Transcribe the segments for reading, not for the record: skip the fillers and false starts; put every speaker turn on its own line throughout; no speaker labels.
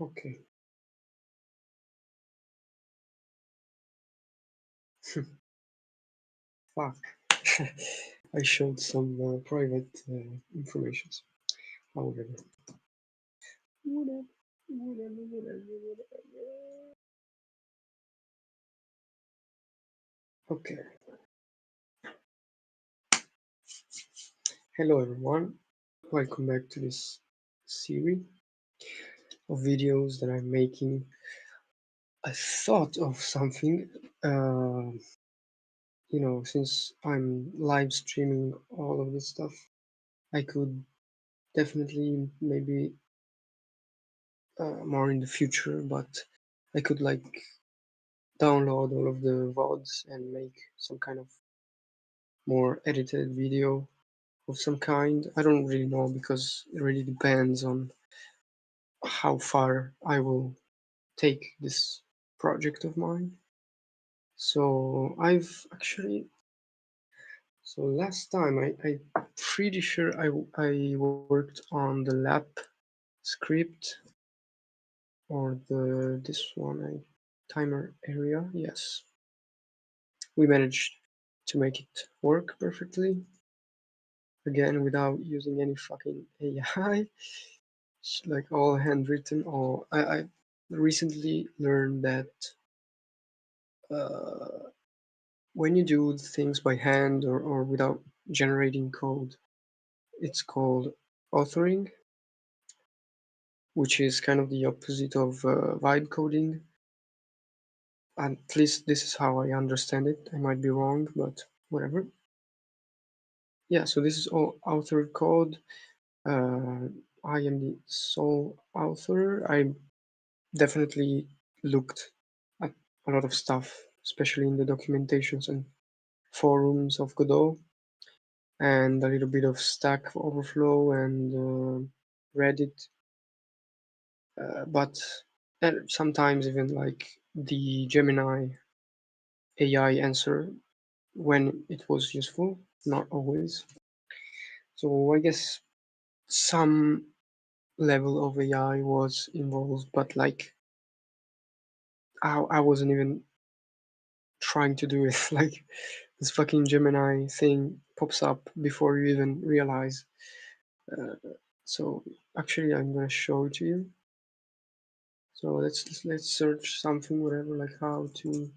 Okay. Fuck. I showed some private information. However. Whatever, whatever. Okay. Hello everyone. Welcome back to this series of videos that I'm making. I thought of something, since I'm live streaming all of this stuff, I could definitely maybe more in the future, but I could like download all of the VODs and make some kind of more edited video of some kind. I don't really know because it really depends on how far I will take this project of mine. So I've actually, so last time I'm pretty sure I worked on the lab script or this one, timer area. Yes, we managed to make it work perfectly. Again, without using any fucking AI, like all handwritten. Or I recently learned that uh, when you do things by hand or without generating code, it's called authoring, which is kind of the opposite of vibe coding. At least this is how I understand it. I might be wrong, but whatever. Yeah, so this is all authored code. I am the sole author. I definitely looked at a lot of stuff, especially in the documentations and forums of Godot, and a little bit of Stack Overflow and Reddit, but and sometimes even like the Gemini AI answer when it was useful, not always. So I guess some level of AI was involved, but like I wasn't even trying to do it. Like this fucking Gemini thing pops up before you even realize. Uh, so actually, I'm gonna show it to you. So let's search something, whatever, like how to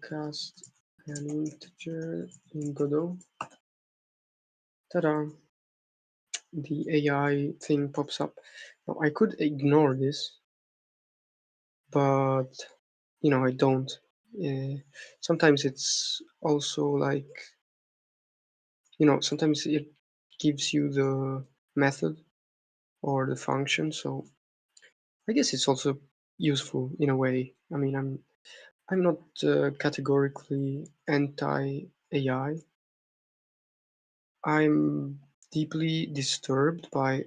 cast an integer in Godot. Ta-da! The AI thing pops up. Now I could ignore this, but I don't. Sometimes it's also like sometimes it gives you the method or the function, so I guess it's also useful in a way. I mean, I'm not categorically anti AI. I'm deeply disturbed by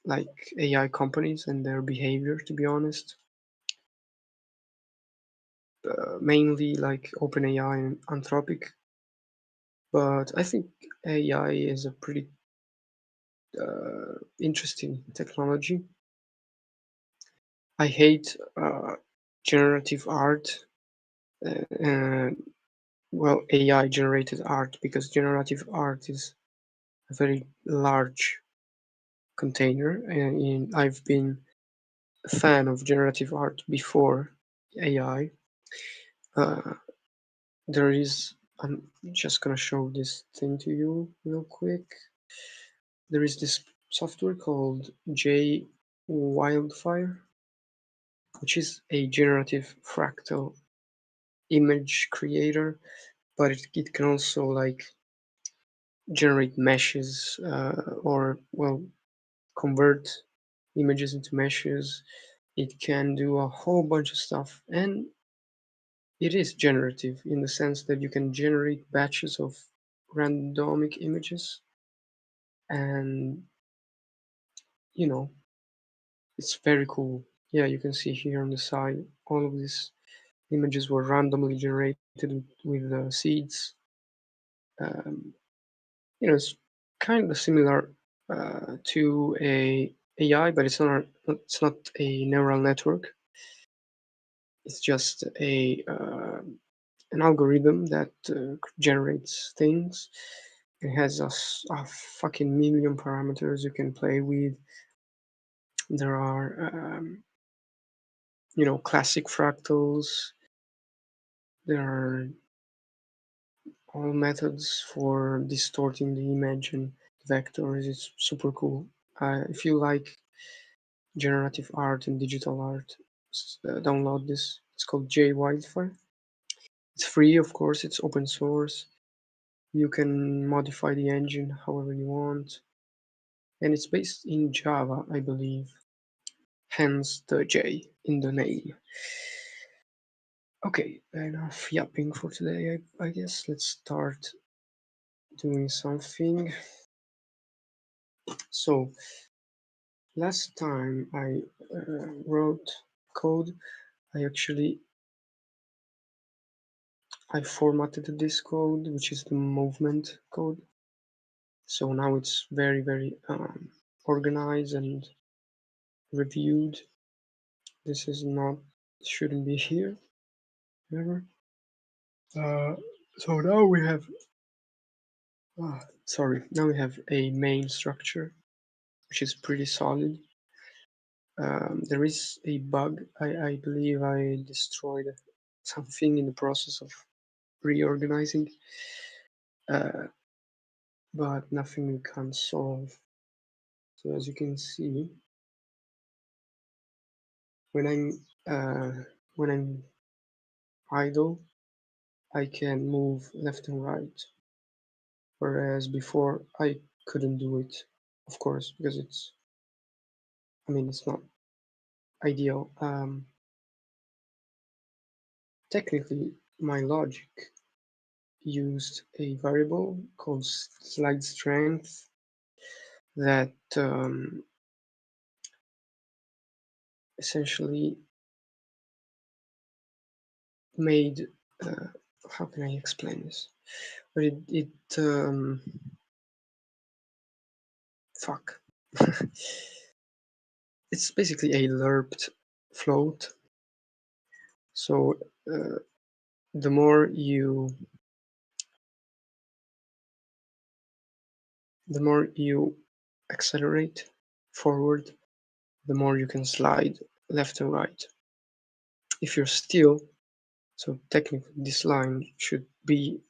like AI companies and their behavior, to be honest. Mainly like OpenAI and Anthropic, but I think AI is a pretty interesting technology. I hate generative art, well, AI generated art, because generative art is a very large container, and I've been a fan of generative art before AI. Uh, there is, I'm just gonna show this thing to you real quick. There is this software called J Wildfire, which is a generative fractal image creator, but it can also like generate meshes, or well, convert images into meshes. It can do a whole bunch of stuff, and it is generative in the sense that you can generate batches of randomic images, and you know it's very cool. Yeah, you can see here on the side all of these images were randomly generated with seeds. um, it's kind of similar to a AI, but it's not a neural network. It's just a an algorithm that generates things. It has a fucking million parameters you can play with. There are classic fractals. There are all methods for distorting the image and vectors. It's super cool. If you like generative art and digital art, download this. It's called J Wildfire. It's free, of course. It's open source. You can modify the engine however you want, and it's based in Java, I believe. Hence the J in the name. Okay, enough yapping for today. I guess let's start doing something. So last time I wrote code, I formatted this code, which is the movement code. So now it's very, very organized and reviewed. This is not, shouldn't be here ever. So now we have, now we have a main structure, which is pretty solid. There is a bug. I believe I destroyed something in the process of reorganizing, uh, but nothing we can't solve. So as you can see, when I'm idle, I can move left and right, whereas before I couldn't do it, of course, because it's not ideal. Technically, my logic used a variable called slide strength that essentially made, uh, how can I explain this? But fuck. It's basically a lerped float. So uh, the more you accelerate forward, the more you can slide left and right. If you're still, so technically this line should be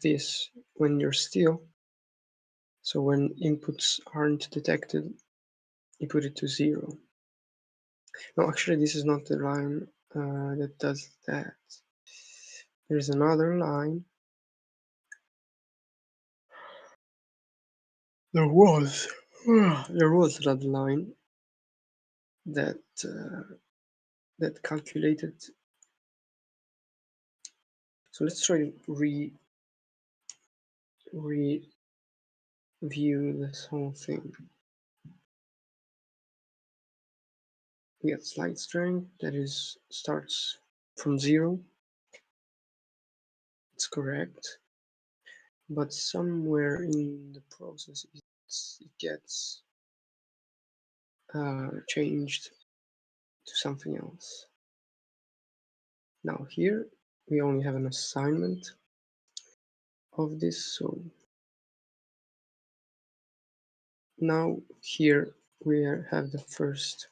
this when you're still. So when inputs aren't detected, you put it to 0. No, actually this is not the line that does that. There's another line. There was that line that calculated. So let's try to review this whole thing. We get slide strength that starts from 0. It's correct, but somewhere in the process it gets changed to something else. Now here we only have an assignment of this, so now here we have the first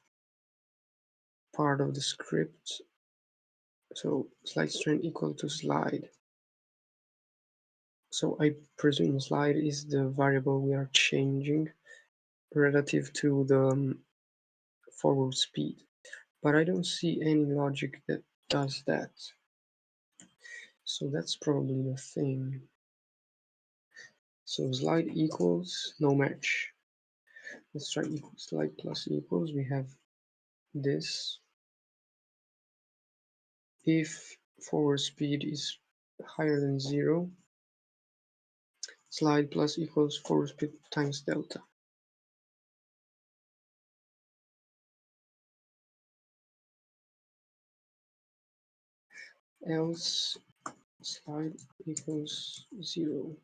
part of the script. So slide strength equal to slide. So I presume slide is the variable we are changing relative to the forward speed, but I don't see any logic that does that. So that's probably the thing. So slide equals no match. Let's try equals slide plus equals. We have this. If forward speed is higher than 0, slide plus equals forward speed times delta. Else slide equals 0.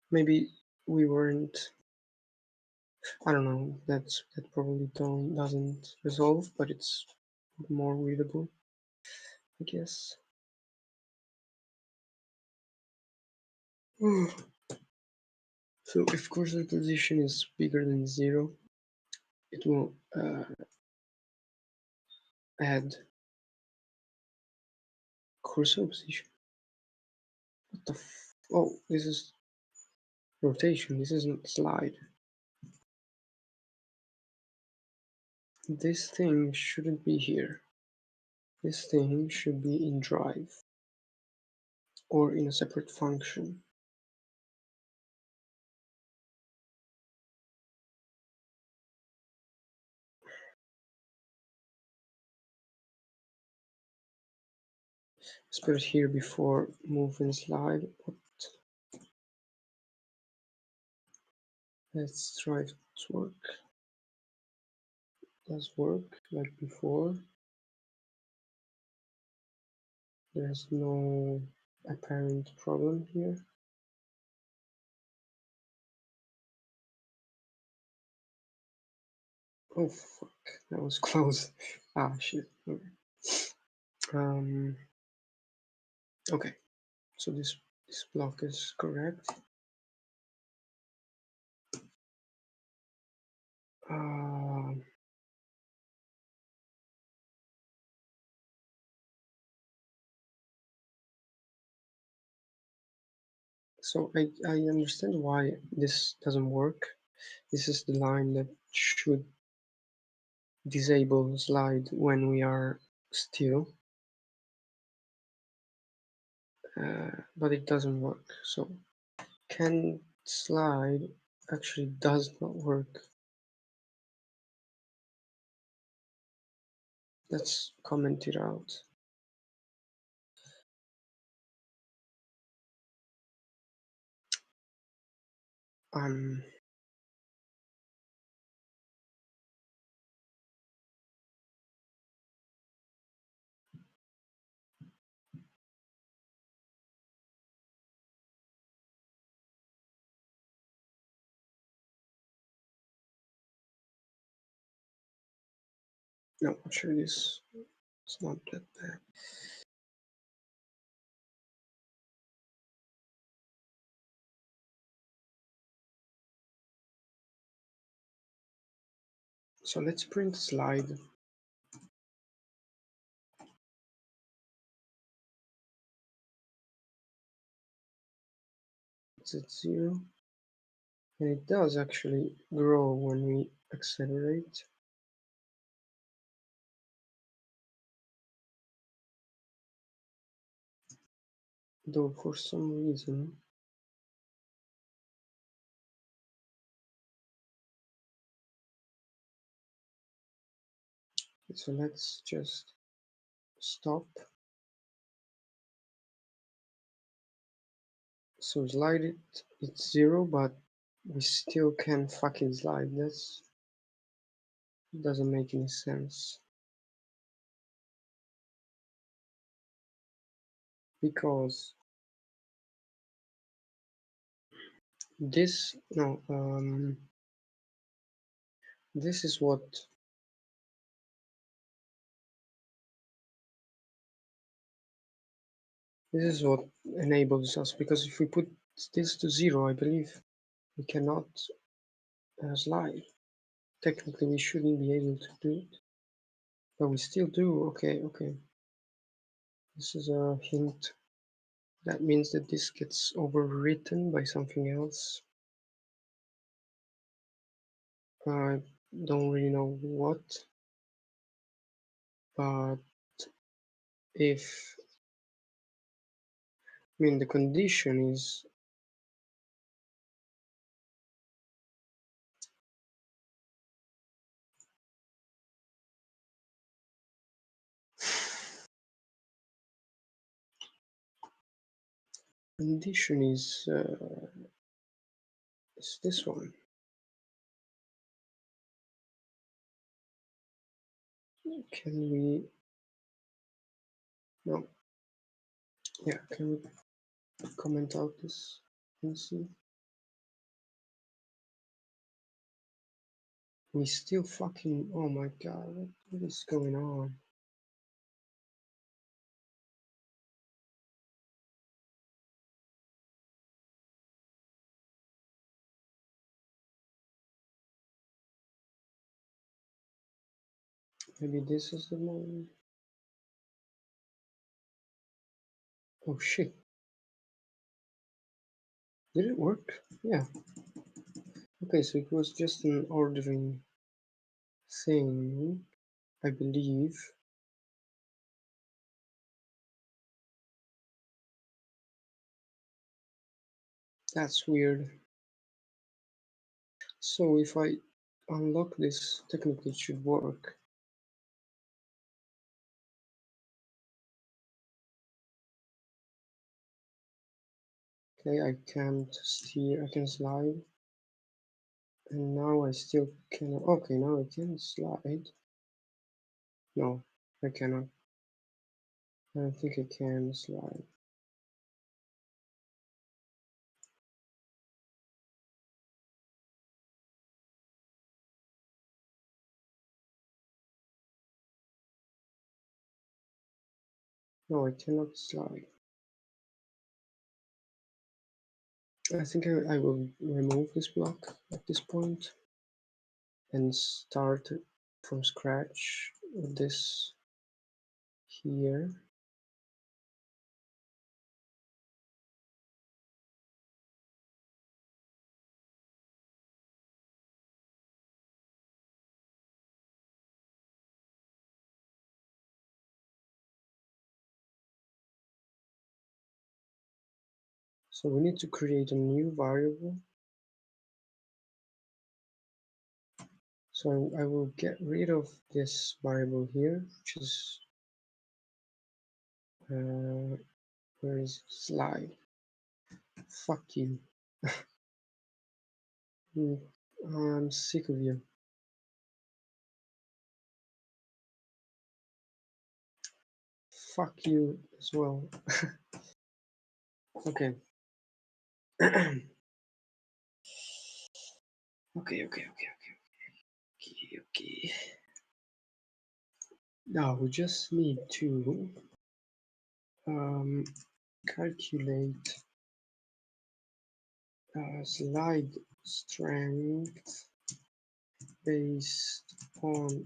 Maybe we weren't. I don't know. That probably doesn't resolve, but it's more readable, I guess. So if cursor position is bigger than 0, it will add cursor position. What the oh, this is rotation. This isn't slide. This thing shouldn't be here. This thing should be in drive or in a separate function. Let's put it here before move and slide. But let's try it to work. Does work like before. There's no apparent problem here. Oh fuck, that was close. Ah shit. Okay. Okay, so this block is correct. So I understand why this doesn't work. This is the line that should disable slide when we are still, but it doesn't work. So can slide actually does not work. Let's comment it out. No, actually this is not that bad. So let's print slide. It's at 0. And it does actually grow when we accelerate. Though for some reason so let's just stop. So slide it, it's 0, but we still can fucking slide. This doesn't make any sense. Because this, no, this is what enables us, because if we put this to 0, I believe we cannot slide. Technically, we shouldn't be able to do it, but we still do. Okay, okay. This is a hint. That means that this gets overwritten by something else. I don't really know what, but if, I mean, the condition is condition is this one. Can we? No. Yeah. Can we comment out this and see? We still fucking, oh my god, what is going on? Maybe this is the moment. Oh shit. Did it work? Yeah. Okay, so it was just an ordering thing, I believe. That's weird. So if I unlock this, technically it should work. Okay, I can't steer, I can slide. And now I still cannot, okay, now I can slide. No, I cannot. I don't think I can slide. No, I cannot slide. I think I will remove this block at this point and start from scratch with this here. So we need to create a new variable. So I will get rid of this variable here, which is where is it? Slide. Fuck you. I'm sick of you. Fuck you as well. Okay. Okay, okay, okay, okay. Now we just need to calculate slide strength based on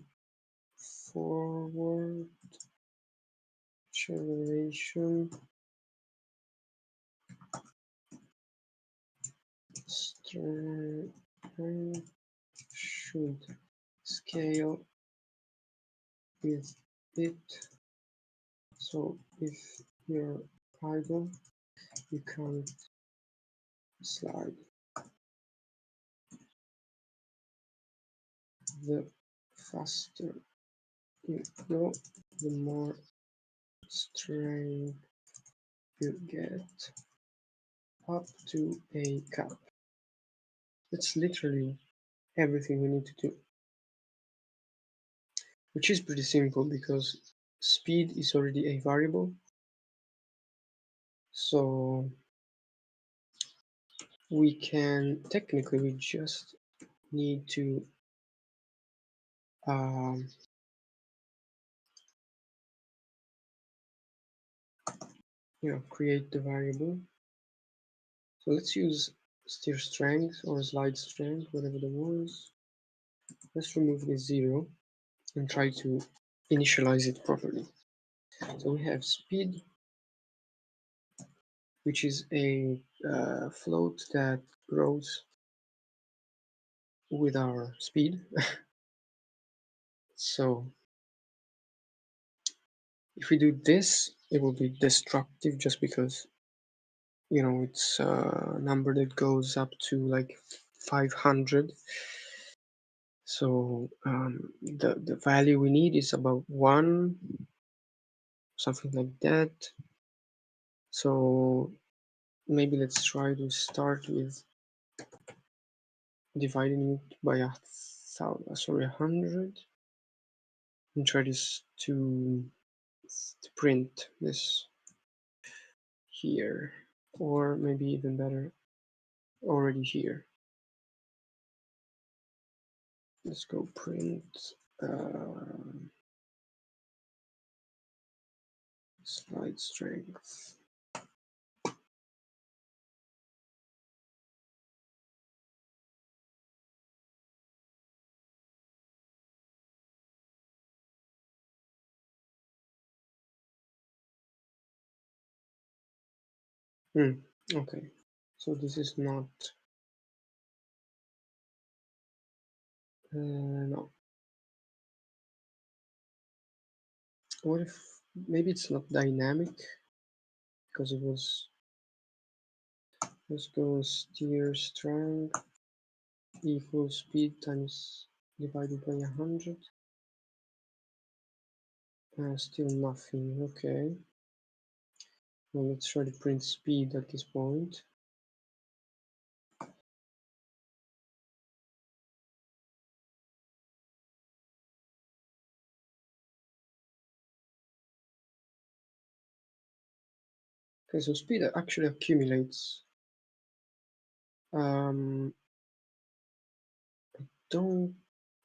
forward acceleration strength should scale with it. So if you're idle, you can't slide. The faster you go, the more strength you get up to a cap. That's literally everything we need to do, which is pretty simple because speed is already a variable. So we can technically we just need to create the variable. So let's use steer strength or slide strength, whatever the was. Let's remove the 0 and try to initialize it properly. So we have speed, which is a float that grows with our speed. So if we do this, it will be destructive just because it's a number that goes up to like 500. So the value we need is about 1, something like that. So maybe let's try to start with dividing it by 100 and try this to print this here, or maybe even better already here. let's go print slide strength. Okay, so this is not no. What if maybe it's not dynamic because it was, let's go steer strength equals speed times divided by 100. Still nothing. Okay, well, let's try to print speed at this point. Okay, so speed actually accumulates. I don't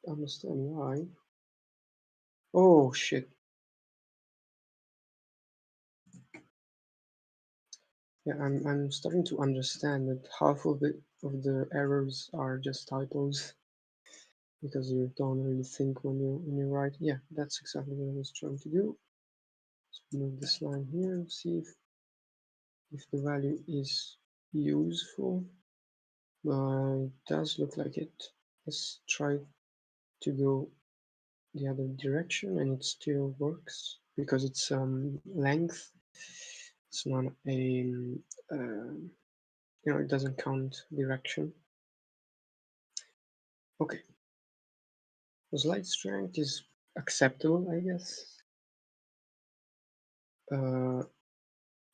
understand why. Oh shit. Yeah, I'm starting to understand that half of the errors are just typos because you don't really think when you write. Yeah, that's exactly what I was trying to do. So move this line here and see if the value is useful. It does look like it. Let's try to go the other direction and it still works because it's length. It's not a it doesn't count direction. Okay, the slide strength is acceptable, I guess.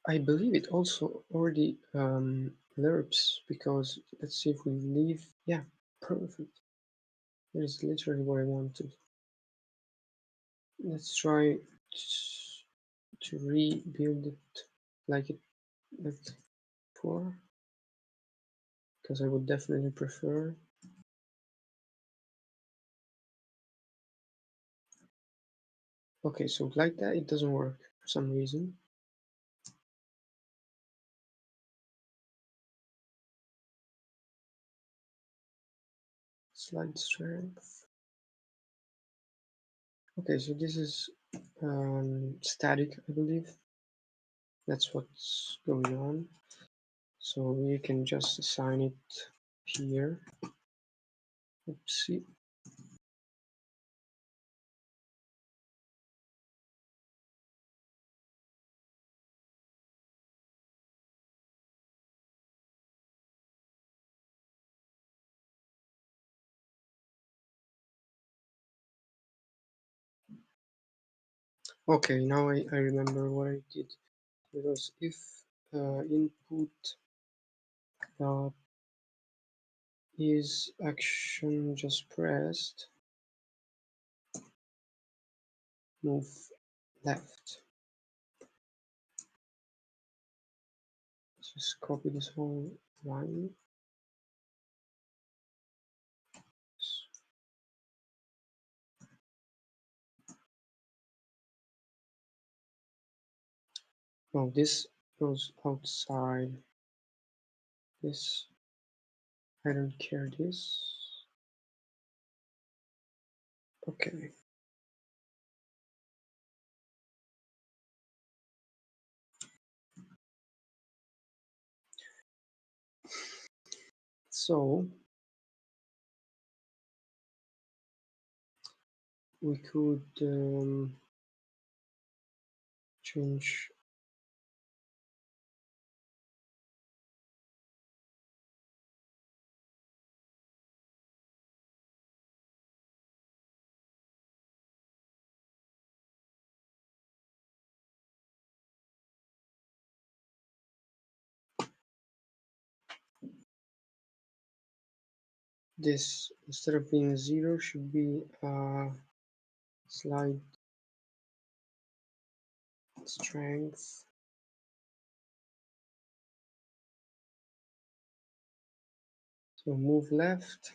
I believe it also already lerps because let's see if we leave. Yeah, perfect. That is literally what I wanted. Let's try to rebuild it like it before because I would definitely prefer. Okay, so like that it doesn't work for some reason. Slide strength. Okay, so this is static, I believe. That's what's going on. So we can just assign it here. Oopsie. Okay, now I remember what I did. Because if input is action just pressed, move left. Let's just copy this whole line. No, this goes outside. This, I don't care this. Okay. So we could change this instead of being 0 should be slide strength. So move left.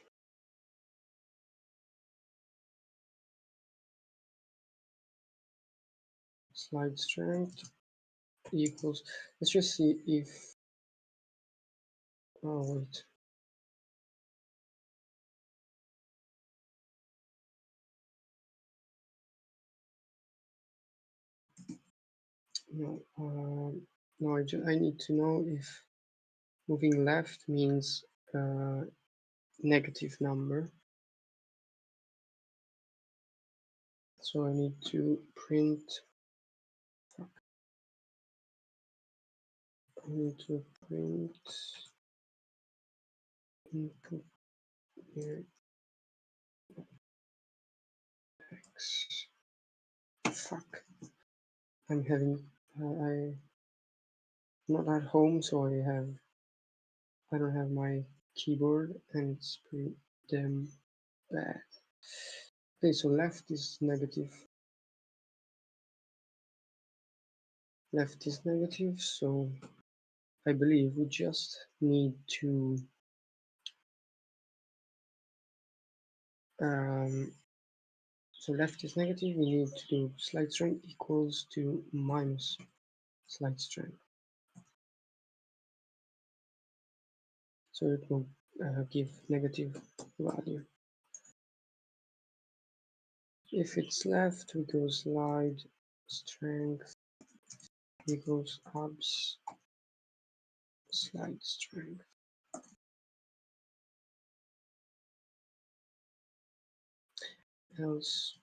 slide strength equals, let's just see if, oh wait, no, no, I need to know if moving left means negative number. So I need to print, I need to print input here x. Fuck. I'm having, I'm not at home, so I don't have my keyboard and it's pretty damn bad. Okay, so left is negative. Left is negative, so I believe we just need to so left is negative, we need to do slide strength equals to minus slide strength. So it will give negative value. If it's left, we go slide strength equals abs slide strength. Else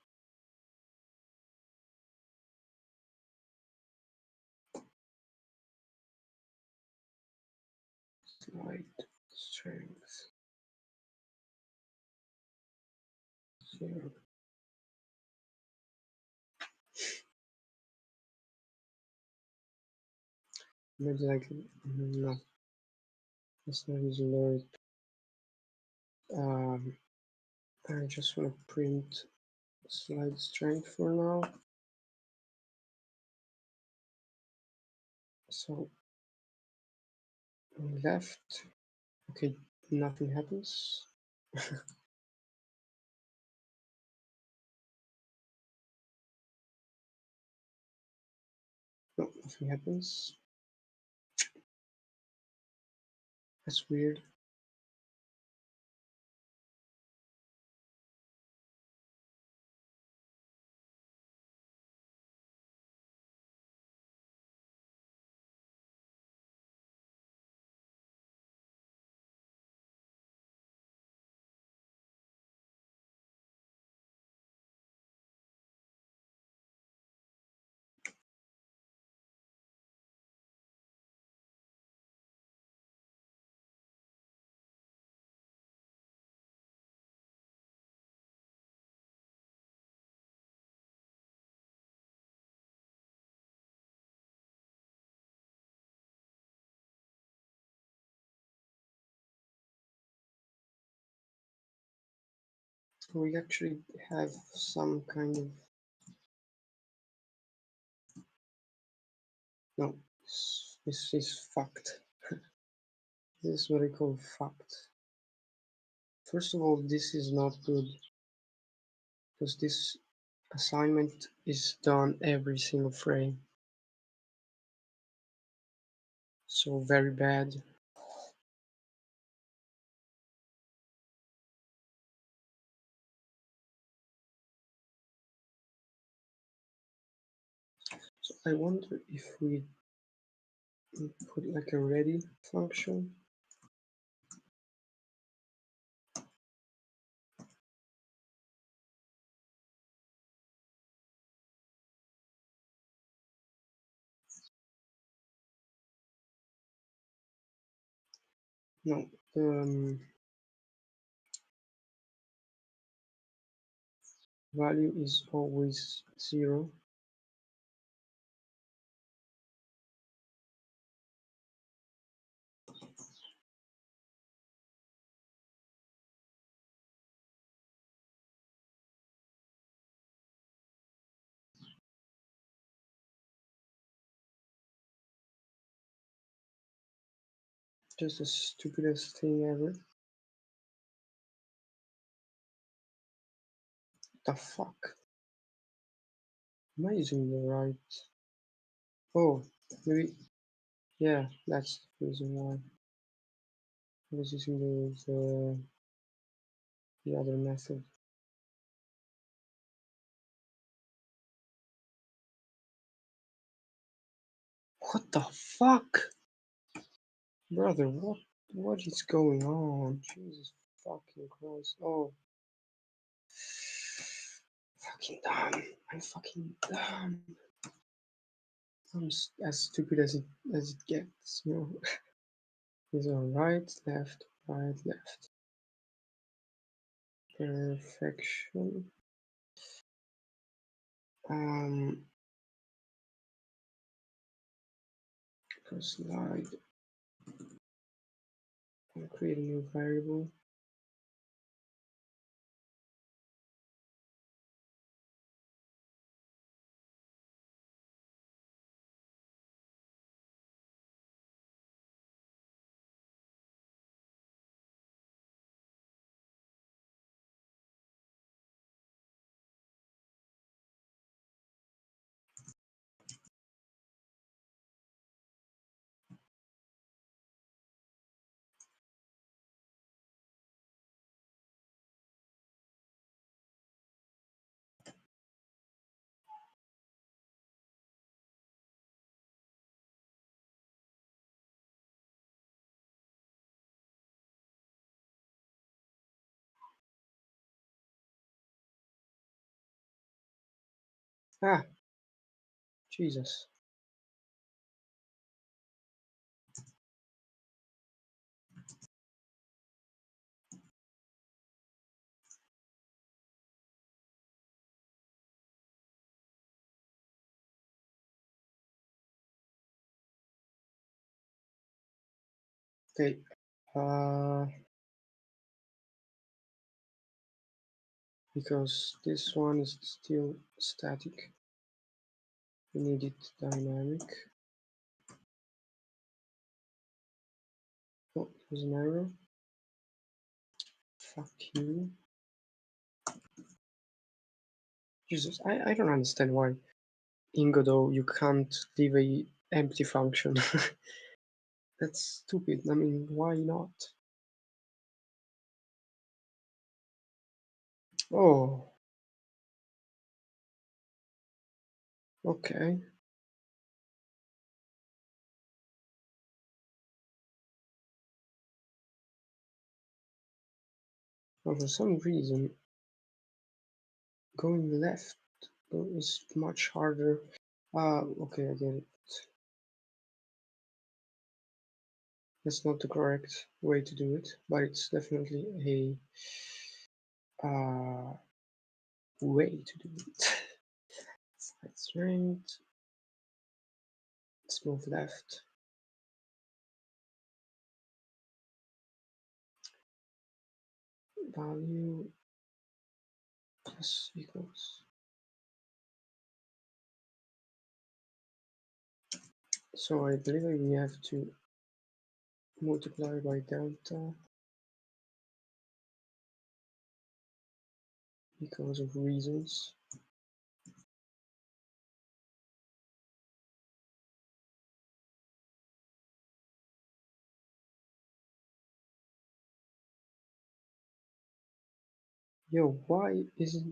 slide strength 0. Maybe like no, let's not use alert. I just want to print slide strength for now. So on left, okay, nothing happens. No, nothing happens. That's weird. We actually have some kind of, no, this is fucked. This is what I call fucked. First of all, this is not good because this assignment is done every single frame. So very bad. So I wonder if we put like a ready function. No, value is always 0. Just the stupidest thing ever. The fuck? Am I using the right? Oh, maybe. Yeah, that's the reason why I was using the other method. What the fuck? Brother, what is going on? Jesus fucking Christ. Oh, fucking dumb. I'm fucking dumb. I'm as stupid as it gets, you know. These are right, left, right, left. Perfection. Um, slide and create a new variable. Ah, Jesus. Okay. Because this one is still static, we need it dynamic. Oh, there's an error. Fuck you. Jesus, I don't understand why in Godot you can't leave a empty function. That's stupid. I mean, why not? Oh, okay. Well, for some reason, going left is much harder. Okay, I get it. That's not the correct way to do it, but it's definitely a way to do it. That's right. Let's move left. Value plus equals. So I believe we have to multiply by delta because of reasons. Yo, why is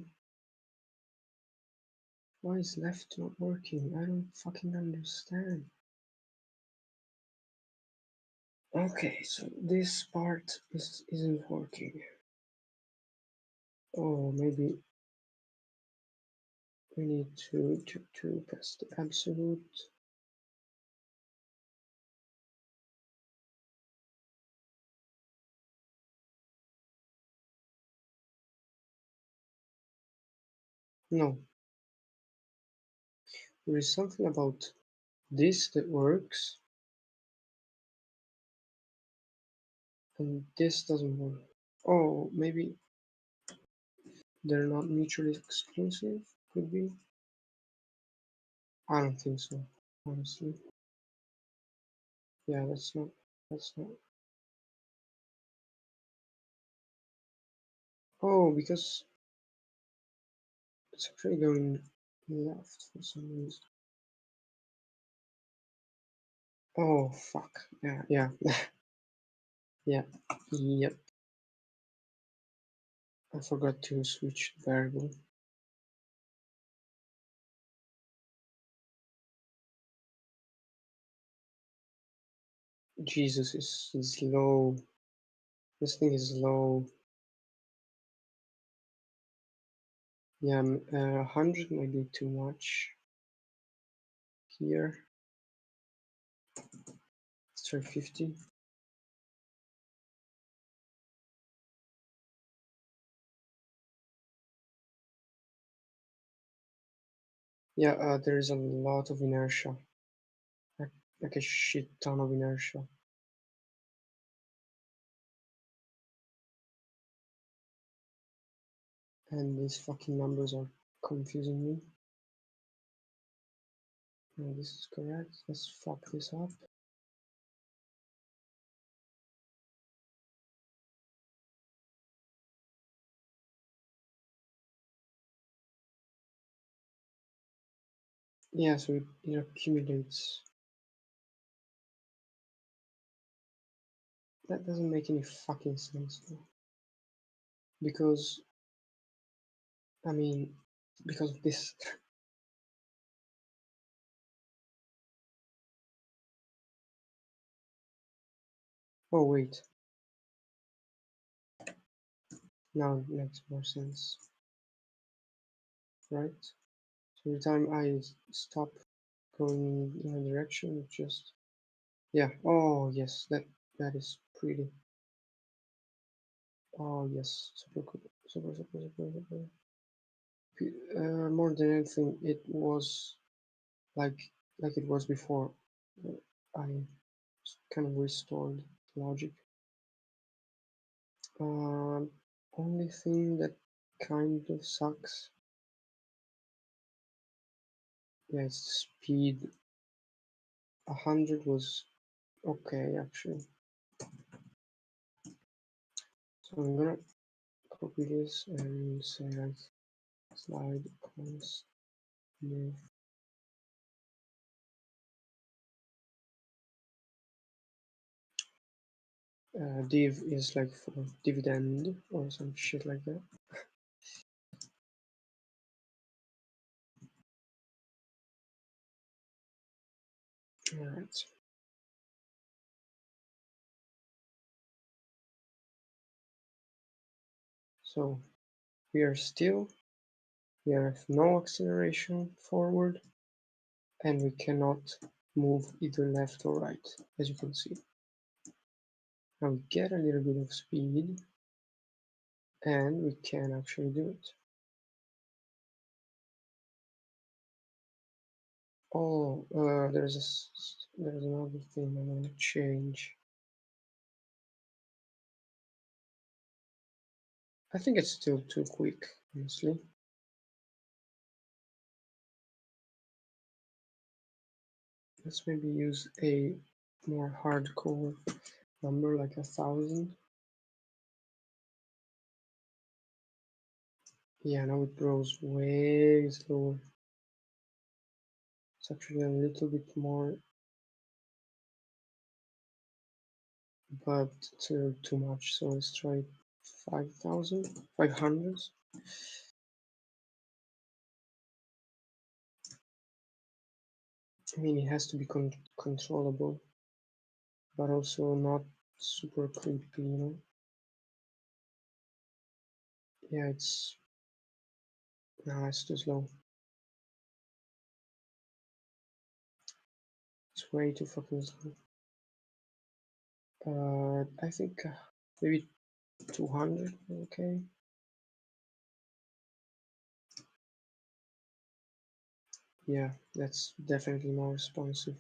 left not working? I don't fucking understand. Okay, so this part isn't working. Oh, maybe we need to press the absolute. No, there is something about this that works and this doesn't work. Oh, maybe they're not mutually exclusive? Could be. I don't think so, honestly. Yeah, that's not. Oh, because it's actually going left for some reason. Oh fuck. Yeah, yeah. Yeah. Yep. I forgot to switch variable. Jesus is low. This thing is low. Yeah, 100 might be too much here. Let's try 50. Yeah, there is a lot of inertia. Like a shit ton of inertia. And these fucking numbers are confusing me. No, this is correct. Let's fuck this up. Yeah, so it accumulates. That doesn't make any fucking sense though. Because, I mean, because of this. Oh, wait. Now it makes more sense. Right? So every time I stop going in a direction, it just. Yeah. Oh, yes. That is pretty. Oh, yes. Super cool. Super. More than anything, it was like it was before. I kind of restored logic. Only thing that kind of sucks, yeah, it's the speed. 100 was okay actually. So I'm gonna copy this and say like slide const move. Div is like for dividend or some shit like that. All right. So we have no acceleration forward, and we cannot move either left or right, as you can see. Now we get a little bit of speed, and we can actually do it. Oh, there's another thing I want to change. I think it's still too quick, honestly. Let's maybe use a more hardcore number like 1,000. Yeah, now it grows way slower. It's actually a little bit more, but too much. So let's try 5,000, 500. I mean, it has to be controllable, but also not super creepy, you know? Yeah, it's too slow. It's way too fucking slow. I think maybe 200, okay. Yeah, that's definitely more responsive.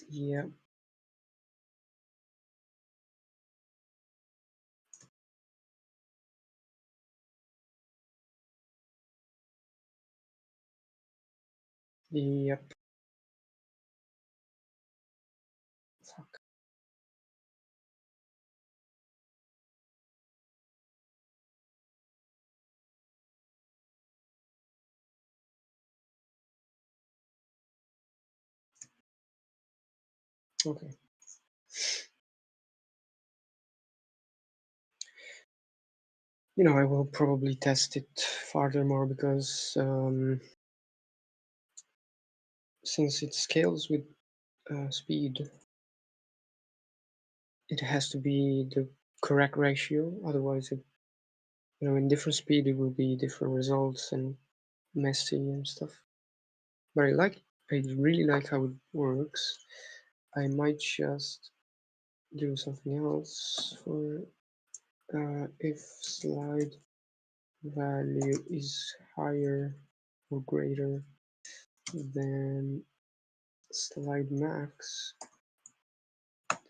Yeah, yep. Fuck. Okay. I will probably test it furthermore because since it scales with speed, it has to be the correct ratio. Otherwise, in different speed, it will be different results and messy and stuff. But I really like how it works. I might just do something else for if slide value is higher or greater than slide max,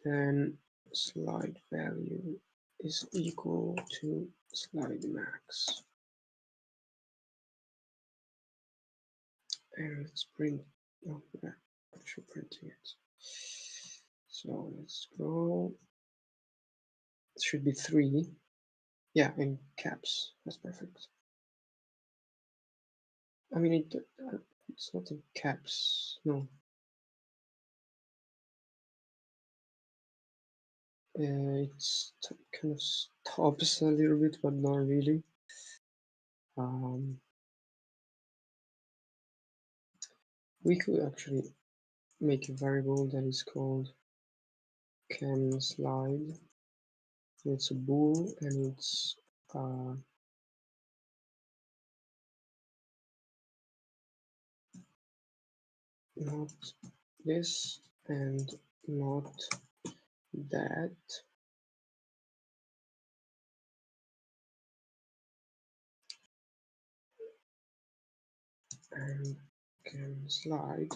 then slide value is equal to slide max. And let's print, oh yeah, I should print it. So let's go, it should be 3. Yeah, in caps, that's perfect. I mean, it's not in caps, no. It's kind of stops a little bit, but not really. We could actually make a variable that is called can slide. It's a bool and it's not this and not that. And can slide.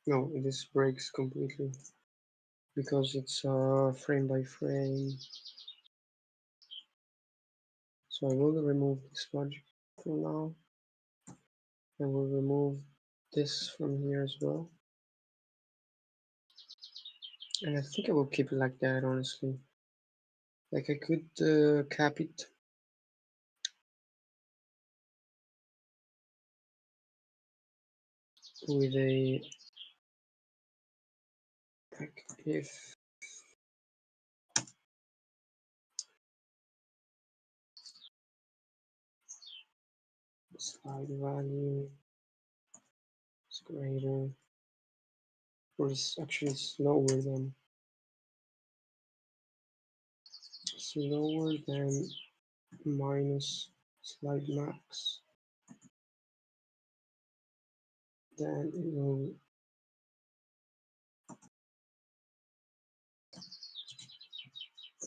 No, this breaks completely because it's frame by frame. So I will remove this logic for now. I will remove this from here as well. And I think I will keep it like that, honestly. Like I could cap it with a, like if slide value is greater, or is actually slower than minus slide max, then it will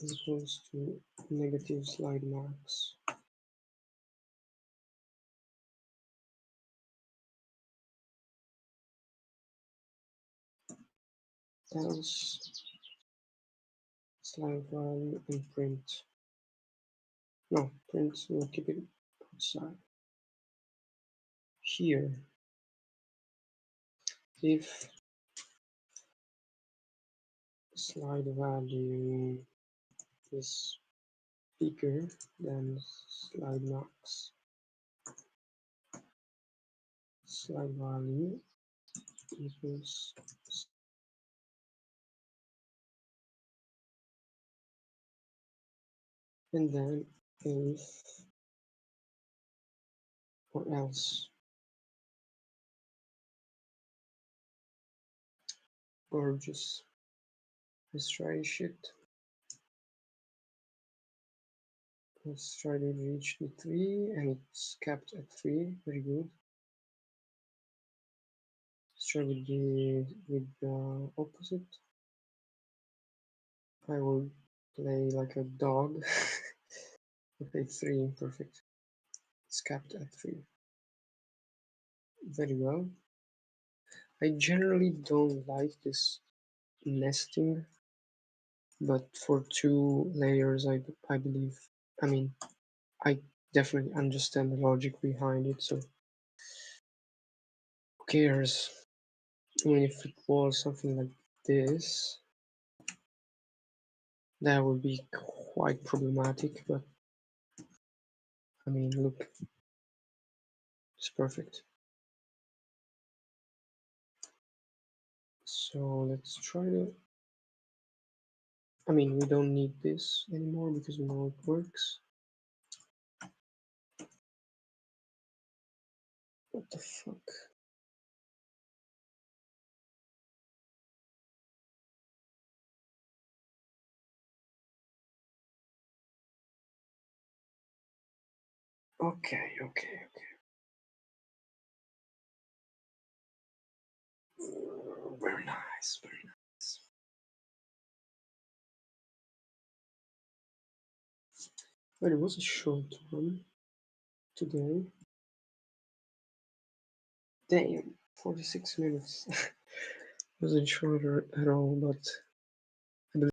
equals to negative slide max. Else slide value and print. No, print will keep it outside. Here, if slide value is bigger than slide max, slide value equals, and then if or else. Gorgeous. Let's try shit. Let's try to reach the 3 and it's capped at 3. Very good. Let's try with the opposite. I will play like a dog. Okay, 3, perfect. It's capped at 3. Very well. I generally don't like this nesting, but for two layers, I believe. I mean, I definitely understand the logic behind it. So who cares? I mean, if it was something like this, that would be quite problematic. But I mean, look, it's perfect. So let's try to. I mean, we don't need this anymore because we know it works. What the fuck? Okay, okay, okay. Very nice, very nice. But it was a short one today. Damn, 46 minutes. Wasn't shorter at all, but